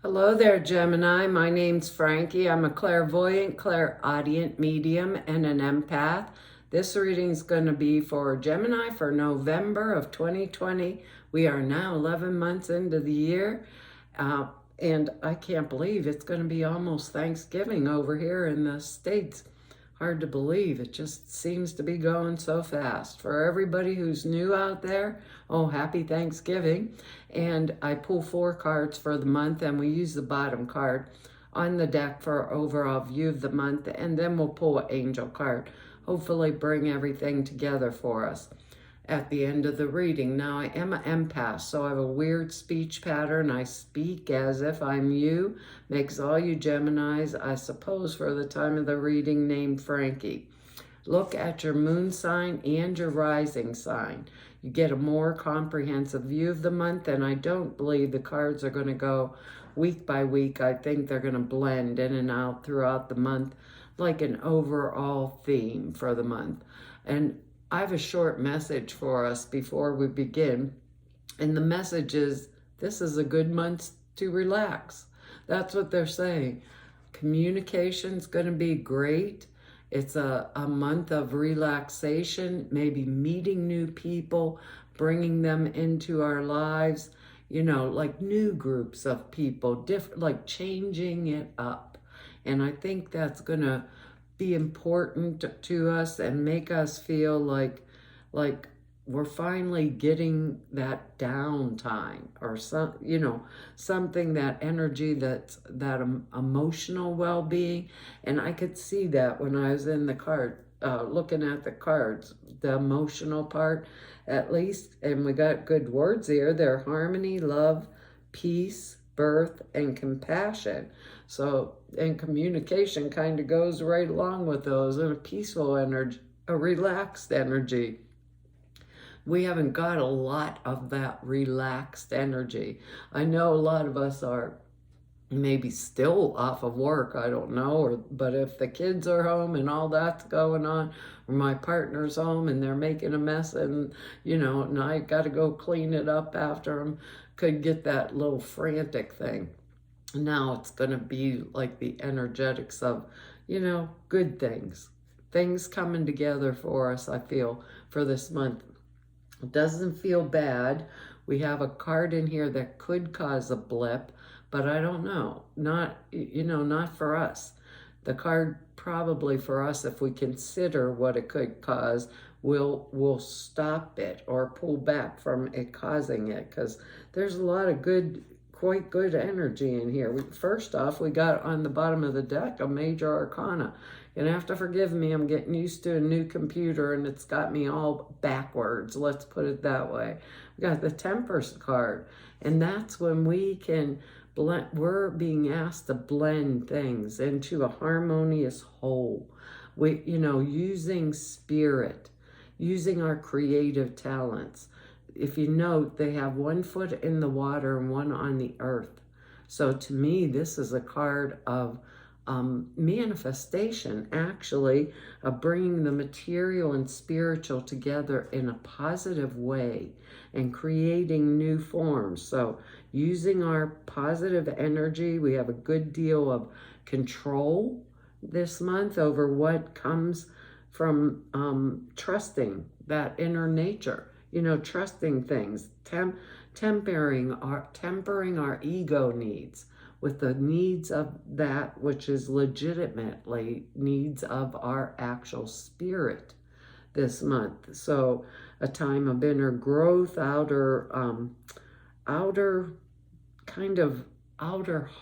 Hello there, Gemini. My name's Frankie. I'm a clairvoyant, clairaudient medium, and an empath. This reading is going to be for Gemini for November of 2020. We are now 11 months into the year, and I can't believe it's going to be almost Thanksgiving over here in the States. Hard to believe. It just seems to be going so fast. For everybody who's new out there, oh, happy Thanksgiving. And I pull 4 cards for the month, and we use the bottom card on the deck for overall view of the month, and then we'll pull an angel card. Hopefully bring everything together for us at the end of the reading. Now, I am an empath, so I have a weird speech pattern. I speak as if I'm you. Makes all you Geminis, I suppose, for the time of the reading, named Frankie. Look at your moon sign and your rising sign. You get a more comprehensive view of the month, and I don't believe the cards are going to go week by week. I think they're going to blend in and out throughout the month, like an overall theme for the month. And I have a short message for us before we begin. And the message is, this is a good month to relax. That's what they're saying. Communication's going to be great. It's a month of relaxation, maybe meeting new people, bringing them into our lives, like new groups of people, different, like changing it up. And I think that's going to be important to us and make us feel like we're finally getting that downtime, or something, that energy, that emotional well-being. And I could see that when I was in the card, looking at the cards, the emotional part at least. And we got good words here. They're harmony, love, peace, birth, and compassion. So, and communication kind of goes right along with those, and a peaceful energy, a relaxed energy. We haven't got a lot of that relaxed energy. I know a lot of us are maybe still off of work, I don't know, but if the kids are home and all that's going on, or my partner's home and they're making a mess, and and I got to go clean it up after them, could get that little frantic thing. Now it's going to be like the energetics of, good things coming together for us, I feel, for this month. It doesn't feel bad. We have a card in here that could cause a blip, but I don't know. Not for us. The card probably for us, if we consider what it could cause, will stop it or pull back from it causing it, because there's a lot of quite good energy in here. First off, we got on the bottom of the deck a major arcana. You're gonna have to forgive me, I'm getting used to a new computer and it's got me all backwards, let's put it that way. We got the Temperance card, and that's when we can blend. We're being asked to blend things into a harmonious whole. Using spirit, using our creative talents. If you note, they have 1 foot in the water and 1 on the earth. So to me, this is a card of manifestation, actually, of bringing the material and spiritual together in a positive way and creating new forms. So using our positive energy, we have a good deal of control this month over what comes from trusting that inner nature. Trusting things, tempering our ego needs with the needs of that which is legitimately needs of our actual spirit this month. So a time of inner growth, outer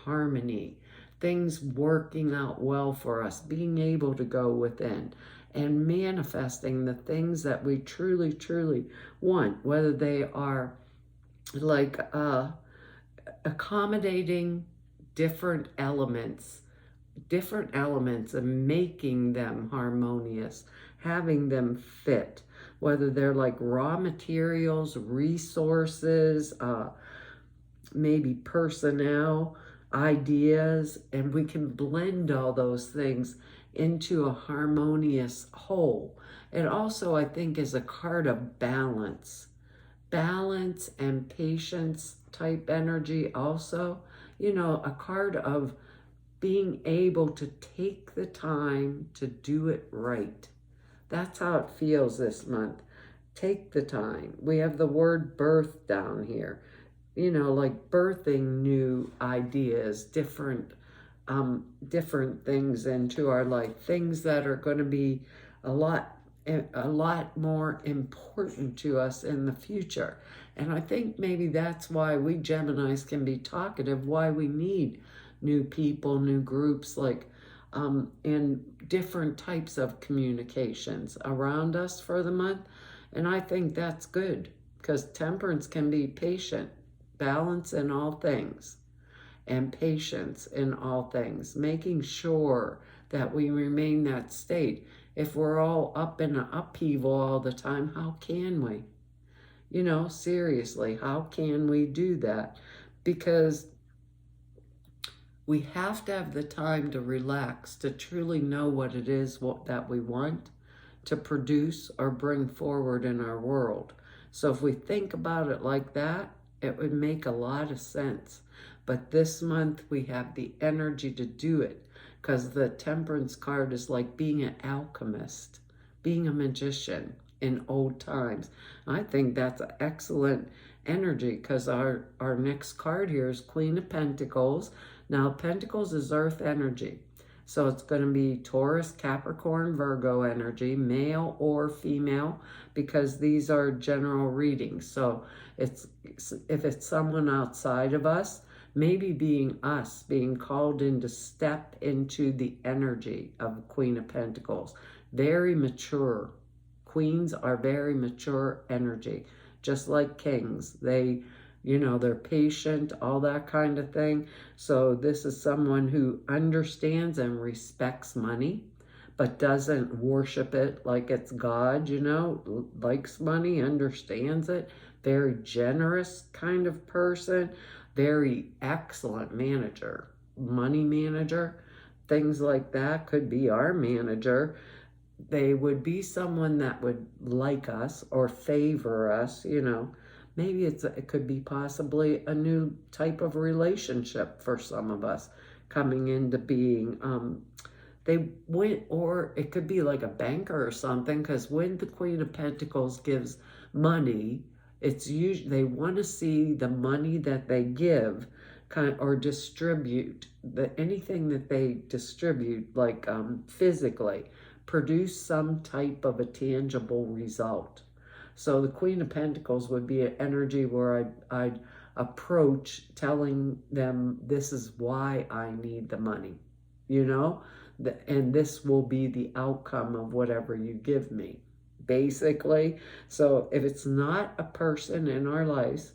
harmony, things working out well for us, being able to go within and manifesting the things that we truly, truly want, whether they are like accommodating different elements and making them harmonious, having them fit, whether they're like raw materials, resources, maybe personnel, ideas, and we can blend all those things into a harmonious whole. It also, I think, is a card of balance and patience type energy also. You know, a card of being able to take the time to do it right. That's how it feels this month. Take the time. We have the word birth down here. You know, like birthing new ideas, different things into our life, things that are going to be a lot more important to us in the future. And I think maybe that's why we Geminis can be talkative, why we need new people, new groups, like and different types of communications around us for the month. And I think that's good because temperance can be patient, balance in all things, and patience in all things, making sure that we remain that state. If we're all up in an upheaval all the time, how can we? You know, seriously, how can we do that? Because we have to have the time to relax, to truly know what it is that we want to produce or bring forward in our world. So if we think about it like that, it would make a lot of sense. But this month we have the energy to do it because the Temperance card is like being an alchemist, being a magician in old times. I think that's an excellent energy because our next card here is Queen of Pentacles. Now, Pentacles is earth energy. So it's going to be Taurus, Capricorn, Virgo energy, male or female, because these are general readings. So if it's someone outside of us, maybe being us, being called in to step into the energy of Queen of Pentacles. Very mature. Queens are very mature energy, just like kings. They, you know, they're patient, all that kind of thing. So this is someone who understands and respects money, but doesn't worship it like it's God, you know, likes money, understands it. Very generous kind of person, very excellent manager, money manager, things like that. Could be our manager. They would be someone that would like us or favor us, you know. Maybe it could be possibly a new type of relationship for some of us coming into being. Or it could be like a banker or something, because when the Queen of Pentacles gives money, it's usually they want to see the money that they give or distribute, anything that they distribute, like physically, produce some type of a tangible result. So the Queen of Pentacles would be an energy where I'd approach telling them this is why I need the money, you know, and this will be the outcome of whatever you give me, basically. So if it's not a person in our lives,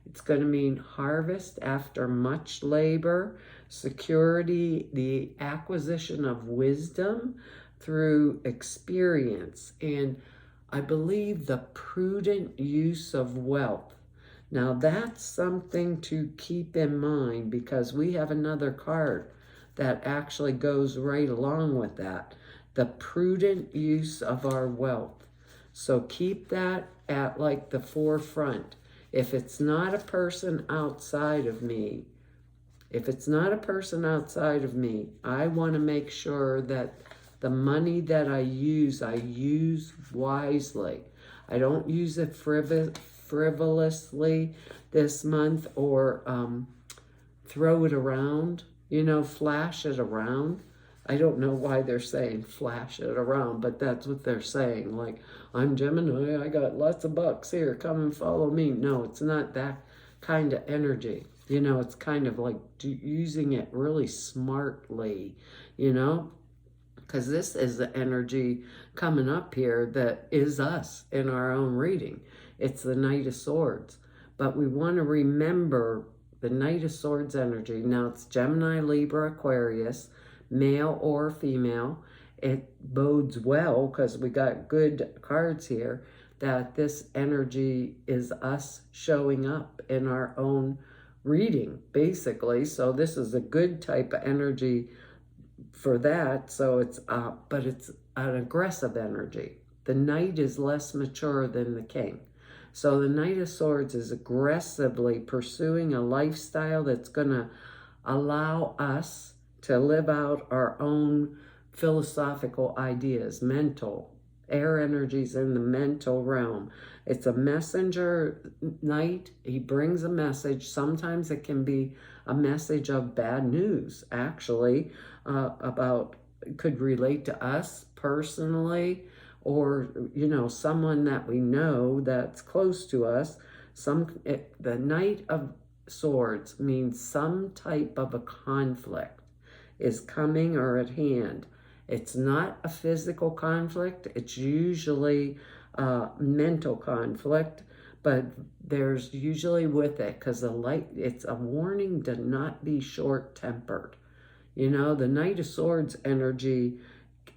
it's going to mean harvest after much labor, security, the acquisition of wisdom through experience, and I believe the prudent use of wealth. Now that's something to keep in mind, because we have another card that actually goes right along with that. The prudent use of our wealth. So keep that at like the forefront. If it's not a person outside of me, I want to make sure that the money that I use wisely. I don't use it frivolously this month, or throw it around, you know, flash it around. I don't know why they're saying flash it around, but that's what they're saying. Like, I'm Gemini, I got lots of bucks here, come and follow me. No, it's not that kind of energy. You know, it's kind of like using it really smartly, you know, because this is the energy coming up here that is us in our own reading. It's the Knight of Swords. But we want to remember the Knight of Swords energy. Now it's Gemini, Libra, Aquarius, male or female. It bodes well, because we got good cards here, that this energy is us showing up in our own reading, basically. So this is a good type of energy for that. So it's but it's an aggressive energy. The Knight is less mature than the King. So the Knight of Swords is aggressively pursuing a lifestyle that's going to allow us to live out our own philosophical ideas, mental, air energies in the mental realm. It's a messenger knight. He brings a message. Sometimes it can be a message of bad news, actually, about, could relate to us personally, or, someone that we know that's close to us. The Knight of Swords means some type of a conflict is coming or at hand. It's not a physical conflict. It's usually mental conflict, but there's usually with it, because it's a warning to not be short-tempered. The Knight of Swords energy,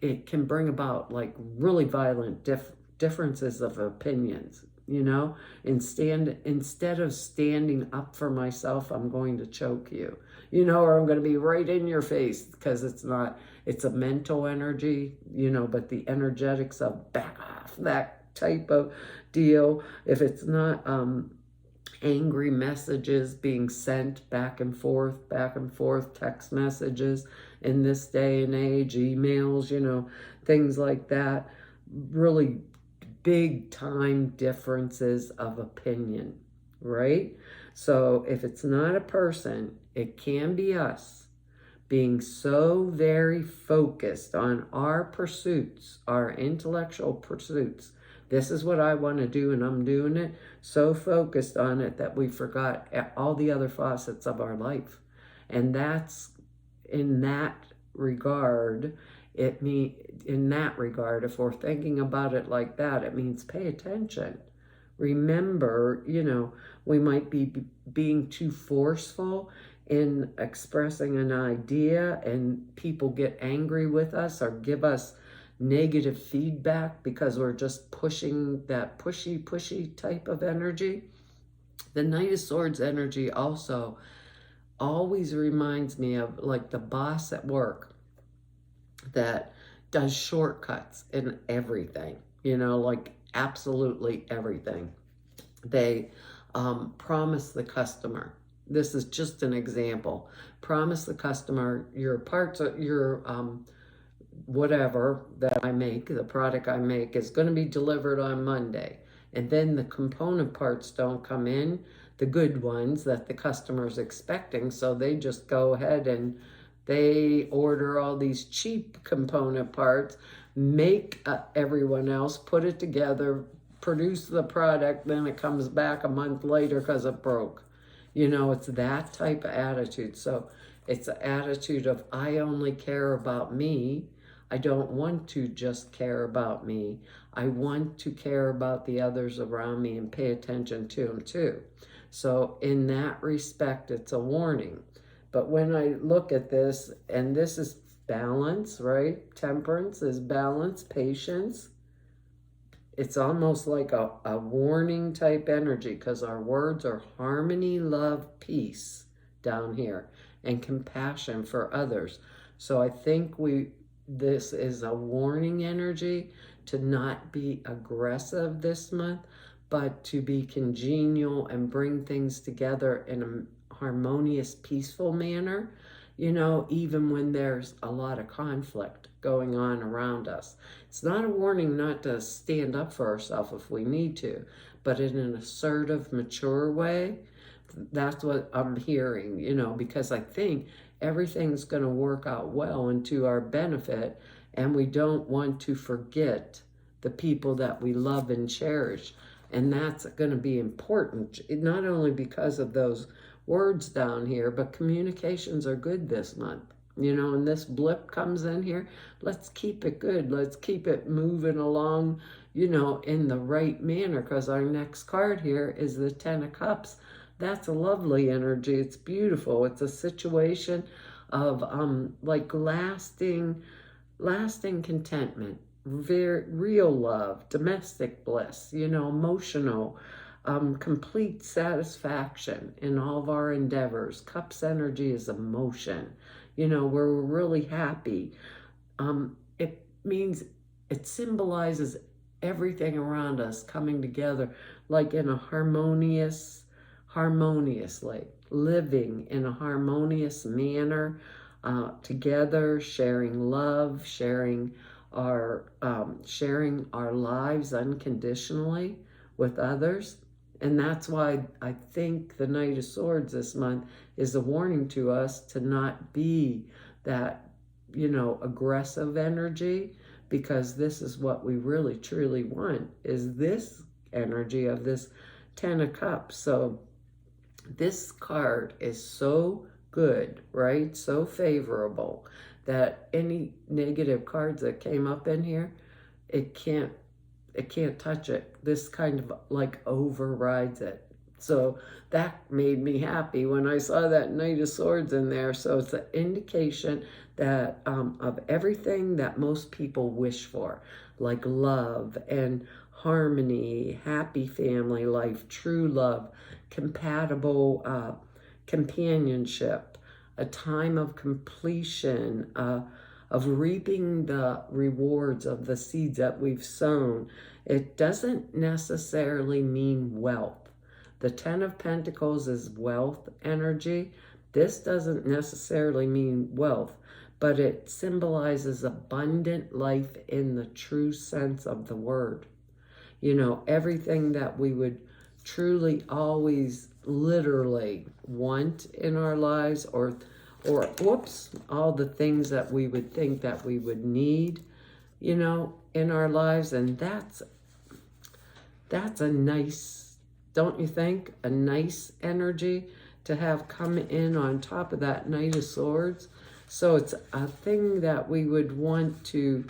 it can bring about like really violent differences of opinions, instead of standing up for myself, I'm going to choke you, or I'm going to be right in your face, because it's a mental energy, but the energetics of back off, that type of deal. If it's not angry messages being sent back and forth, text messages in this day and age, emails, things like that, really big time differences of opinion, right? So if it's not a person, it can be us being so very focused on our pursuits, our intellectual pursuits. This is what I want to do, and I'm doing it. So focused on it that we forgot all the other facets of our life. And that's, in that regard, if we're thinking about it like that, it means pay attention. Remember, we might be being too forceful in expressing an idea, and people get angry with us or give us negative feedback because we're just pushing that pushy type of energy. The Knight of Swords energy also always reminds me of like the boss at work that does shortcuts in everything, like absolutely everything. They promise the customer. This is just an example. Promise the customer your parts, your whatever that I make, the product I make, is going to be delivered on Monday. And then the component parts don't come in, the good ones that the customer's expecting. So they just go ahead and they order all these cheap component parts, make everyone else put it together, produce the product, then it comes back a month later because it broke. It's that type of attitude. So it's an attitude of, I only care about me. I don't want to just care about me. I want to care about the others around me and pay attention to them too. So in that respect, it's a warning. But when I look at this, and this is balance, right? Temperance is balance, patience. It's almost like a warning type energy, because our words are harmony, love, peace down here, and compassion for others. So I think this is a warning energy to not be aggressive this month, but to be congenial and bring things together in a harmonious, peaceful manner, even when there's a lot of conflict going on around us. It's not a warning not to stand up for ourselves if we need to, but in an assertive, mature way. That's what I'm hearing, because I think everything's going to work out well and to our benefit, and we don't want to forget the people that we love and cherish. And that's going to be important, not only because of those words down here, but communications are good this month. And this blip comes in here, let's keep it good. Let's keep it moving along, in the right manner, because our next card here is the Ten of Cups. That's a lovely energy. It's beautiful. It's a situation of like lasting contentment, very real love, domestic bliss, emotional, complete satisfaction in all of our endeavors. Cups energy is emotion, where we're really happy. It means, it symbolizes everything around us coming together like in a harmoniously, living in a harmonious manner, together, sharing love, sharing our lives unconditionally with others. And that's why I think the Knight of Swords this month is a warning to us to not be that, aggressive energy, because this is what we really truly want, is this energy of this Ten of Cups. So this card is so good, right? So favorable that any negative cards that came up in here, it can't touch it. This kind of like overrides it. So that made me happy when I saw that Knight of Swords in there. So it's an indication that of everything that most people wish for, like love and harmony, happy family life, true love, compatible companionship, a time of completion, of reaping the rewards of the seeds that we've sown. It doesn't necessarily mean wealth. The Ten of Pentacles is wealth energy. This doesn't necessarily mean wealth, but it symbolizes abundant life in the true sense of the word. Everything that we would truly always literally want in our lives, or all the things that we would think that we would need, in our lives. And that's a nice, don't you think, a nice energy to have come in on top of that Knight of Swords. So it's a thing that we would want to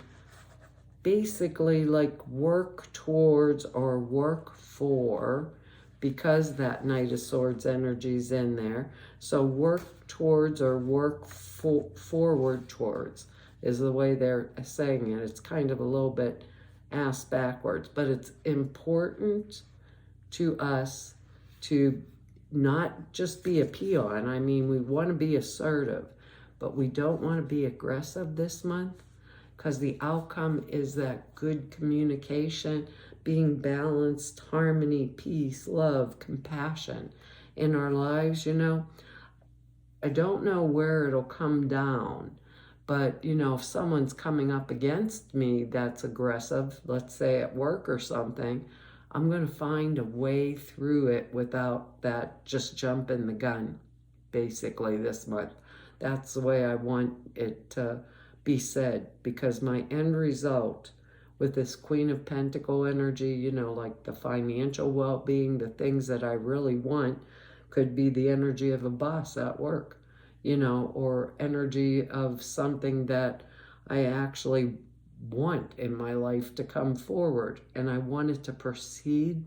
basically like work towards or work for, because that Knight of Swords energy is in there. So work towards or work forward towards is the way they're saying it. It's kind of a little bit ass backwards, but it's important to us to not just be a peon. I mean, we want to be assertive, but we don't want to be aggressive this month, because the outcome is that good communication, being balanced, harmony, peace, love, compassion in our lives. I don't know where it'll come down, but if someone's coming up against me that's aggressive, let's say at work or something, I'm going to find a way through it without that just jumping the gun, basically, this month. That's the way I want it to be said, because my end result with this Queen of Pentacle energy, like the financial well-being, the things that I really want, could be the energy of a boss at work, or energy of something that I actually want in my life to come forward. And I want it to proceed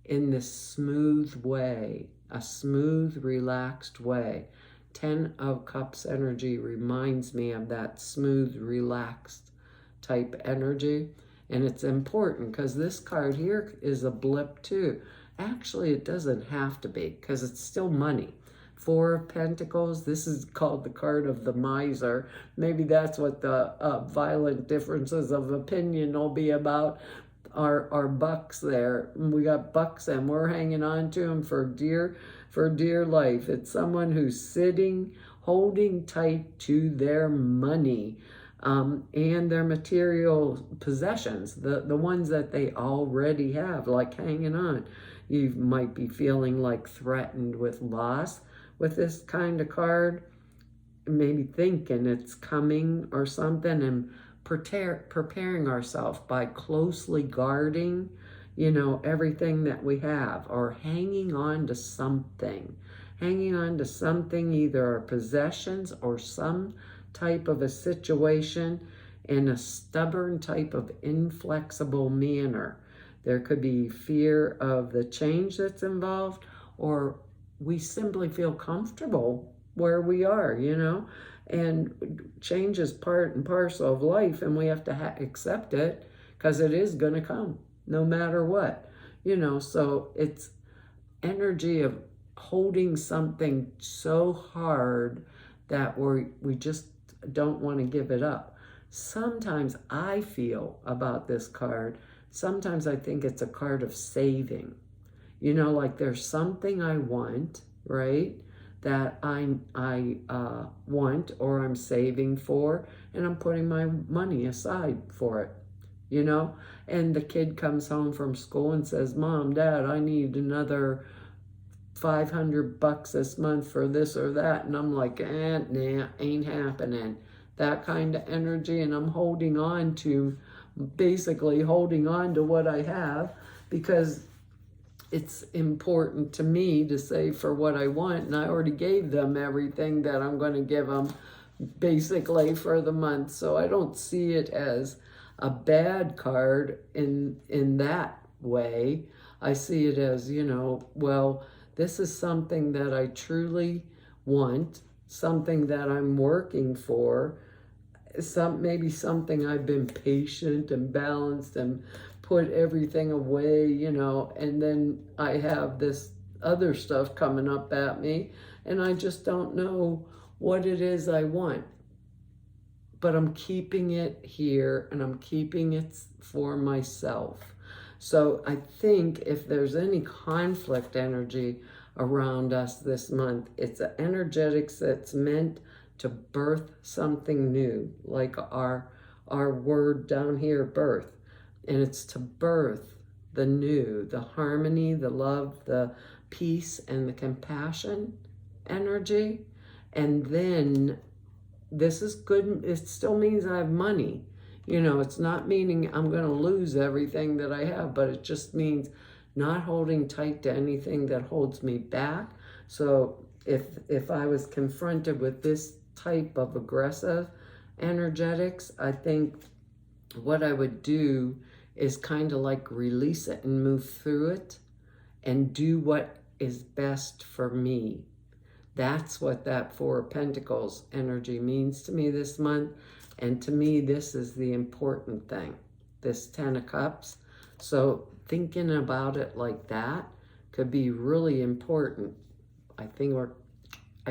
in this smooth way, a smooth, relaxed way. Ten of Cups energy reminds me of that smooth, relaxed type energy. And it's important because this card here is a blip too. Actually, it doesn't have to be, because it's still money. Four of Pentacles, this is called the card of the miser. Maybe that's what the violent differences of opinion will be about. Our bucks there. We got bucks and we're hanging on to them for dear life. It's someone who's sitting, holding tight to their money, and their material possessions, the ones that they already have, like hanging on. You might be feeling like threatened with loss with this kind of card, maybe thinking it's coming or something, and preparing ourselves by closely guarding, everything that we have, or hanging on to something, either our possessions or some type of a situation, in a stubborn type of inflexible manner. There could be fear of the change that's involved, or we simply feel comfortable where we are, and change is part and parcel of life, and we have to accept it, because it is going to come no matter what, so it's energy of holding something so hard that we just don't want to give it up. Sometimes I feel about this card, sometimes I think it's a card of saving. You know, like there's something I want, right? That I want or I'm saving for, and I'm putting my money aside for it, you know? And the kid comes home from school and says, Mom, Dad, I need another $500 this month for this or that. And I'm like, nah, ain't happening. That kind of energy. And I'm basically holding on to what I have, because it's important to me to save for what I want. And I already gave them everything that I'm going to give them basically for the month. So I don't see it as a bad card in that way. I see it as, you know, well, this is something that I truly want, something that I'm working for, maybe something I've been patient and balanced and put everything away, you know, and then I have this other stuff coming up at me, and I just don't know what it is I want. But I'm keeping it here, and I'm keeping it for myself. So I think if there's any conflict energy around us this month, it's an energetics that's meant to birth something new, like our word down here, birth. And it's to birth the new, the harmony, the love, the peace, and the compassion energy. And then this is good. It still means I have money. You know, it's not meaning I'm going to lose everything that I have, but it just means not holding tight to anything that holds me back. So if I was confronted with this type of aggressive energetics, I think what I would do is kind of like release it and move through it and do what is best for me. That's what that Four of Pentacles energy means to me this month. And to me, this is the important thing, this 10 of Cups. So thinking about it like that could be really important. I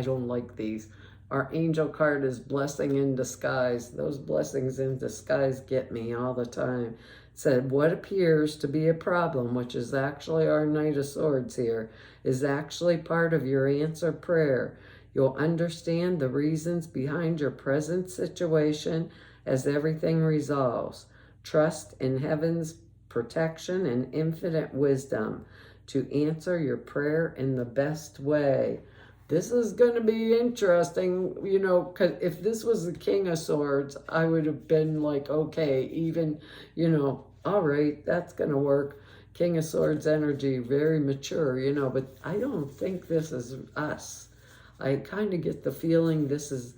don't like these. Our angel card is blessing in disguise. Those blessings in disguise get me all the time. It said, what appears to be a problem, which is actually our Knight of Swords here, is actually part of your answer prayer. You'll understand the reasons behind your present situation as everything resolves. Trust in heaven's protection and infinite wisdom to answer your prayer in the best way. This is going to be interesting, you know, because if this was the King of Swords, I would have been like, okay, even, you know, all right, that's going to work. King of Swords energy, very mature, you know, but I don't think this is us. I kind of get the feeling this is,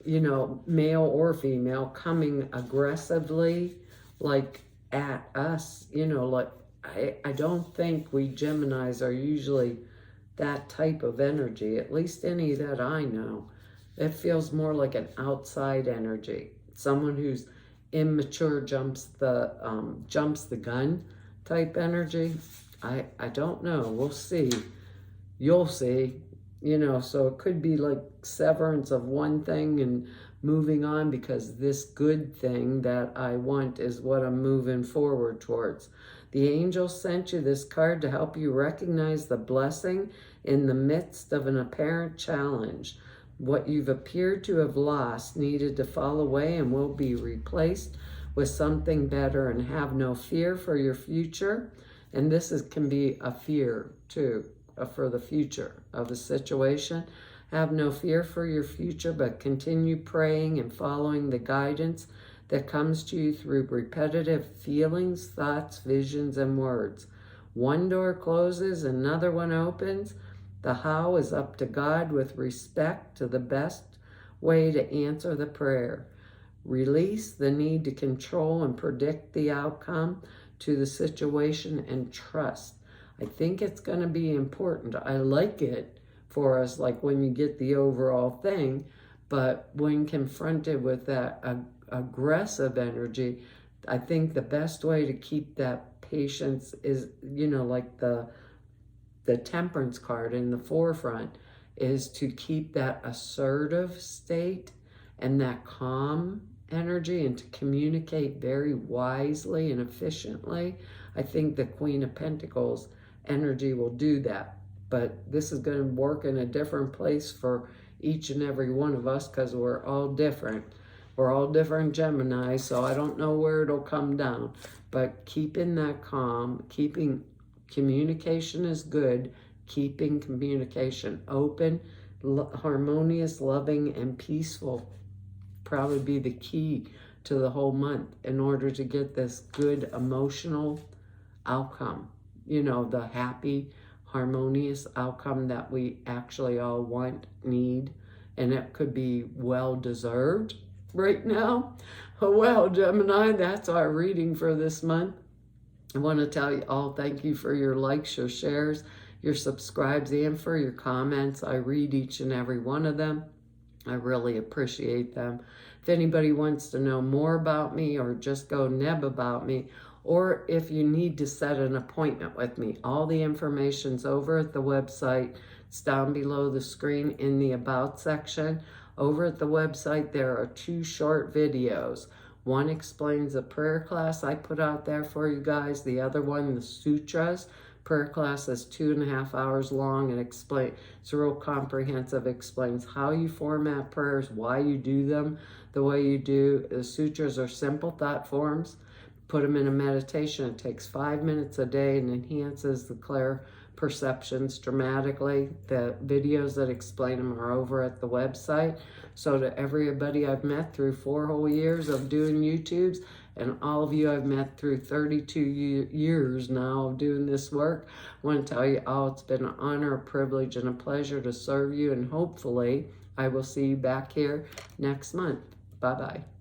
you know, male or female coming aggressively, like at us, you know, like I don't think we Geminis are usually that type of energy, at least any that I know. It feels more like an outside energy. Someone who's immature jumps the gun type energy. I don't know. We'll see. You'll see. You know, so it could be like severance of one thing and moving on, because this good thing that I want is what I'm moving forward towards. The angel sent you this card to help you recognize the blessing in the midst of an apparent challenge. What you've appeared to have lost needed to fall away and will be replaced with something better, and have no fear for your future. And this can be a fear too, for the future of the situation. Have no fear for your future, but continue praying and following the guidance that comes to you through repetitive feelings, thoughts, visions, and words. One door closes, another one opens. The how is up to God with respect to the best way to answer the prayer. Release the need to control and predict the outcome to the situation and trust. I think it's going to be important. I like it for us, like when you get the overall thing, but when confronted with that aggressive energy, I think the best way to keep that patience is, you know, like the Temperance card in the forefront, is to keep that assertive state and that calm energy and to communicate very wisely and efficiently. I think the Queen of Pentacles energy will do that. But this is going to work in a different place for each and every one of us because we're all different. We're all different Gemini, so I don't know where it'll come down. But keeping that calm, keeping communication is good, keeping communication open, harmonious, loving, and peaceful probably be the key to the whole month in order to get this good emotional outcome. You know, the happy, harmonious outcome that we actually all want, need, and it could be well-deserved right now. Well, Gemini, that's our reading for this month. I want to tell you all thank you for your likes, your shares, your subscribes, and for your comments. I read each and every one of them. I really appreciate them. If anybody wants to know more about me or just go neb about me, or if you need to set an appointment with me, all the information's over at the website. It's down below the screen in the About section. Over at the website, there are 2 short videos. One explains a prayer class I put out there for you guys. The other one, the Sutras. Prayer class is 2.5 hours long and it's real comprehensive, explains how you format prayers, why you do them the way you do. The Sutras are simple thought forms. Put them in a meditation. It takes 5 minutes a day and enhances the clear perceptions dramatically. The videos that explain them are over at the website. So to everybody I've met through 4 whole years of doing YouTubes, and all of you I've met through 32 years now of doing this work, I want to tell you all it's been an honor, a privilege, and a pleasure to serve you, and hopefully I will see you back here next month. Bye-bye.